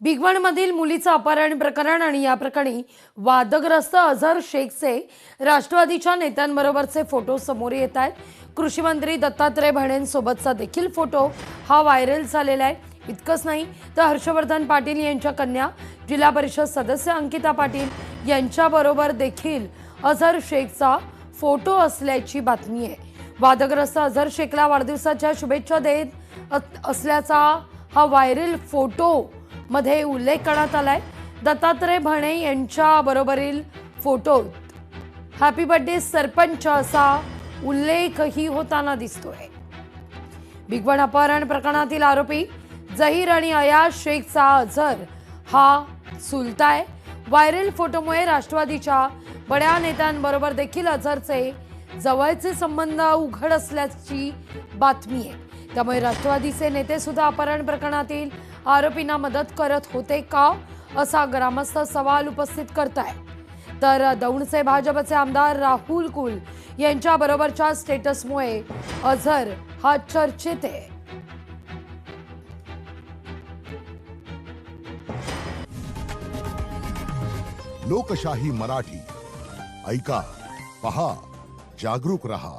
भिगवणमधील मुलीचं अपहरण प्रकरण आणि या प्रकरणी वादग्रस्त अझर शेखचे राष्ट्रवादीच्या नेत्यांबरोबरचे फोटो समोर येत आहेत। कृषी मंत्री दत्तात्रय भरणेंसोबतचा देखील फोटो हा व्हायरल झालेला आहे। इतकंच नाही तर हर्षवर्धन पाटील यांच्या कन्या जिल्हा परिषद सदस्य अंकिता पाटील यांच्याबरोबर देखील अझर शेखचा फोटो असल्याची बातमी आहे। वादग्रस्त अझर शेखला वाढदिवसाच्या शुभेच्छा देत असल्याचा हा व्हायरल फोटो मध्ये उल्लेख करण्यात आलाय। दत्तात्रय भरणे यांच्या बरोबरील फोटोत हॅपी बर्थडे सरपंच असा उल्लेखही होताना दिसतोय। भिगवण अपहरण प्रकरणातील आरोपी जहीर आणि अयाज शेखचा अझर हा चुलता आहे। व्हायरल फोटोमुळे राष्ट्रवादीच्या बड्या नेत्यांबरोबर देखील अझरचे जवळचे संबंध उघड असल्याची बातमी आहे। त्यामुळे राष्ट्रवादीचे नेते सुद्धा अपहरण प्रकरणातील आरोपींना मदत करत होते का असा ग्रामस्थ सवाल उपस्थित करतायत। तर दौंडचे भाजपचे आमदार राहुल कुल यांच्या बरोबरच्या स्टेटसमुळे अझर हा चर्चेत आहे। लोकशाही मराठी ऐका, पहा, जागरूक रहा।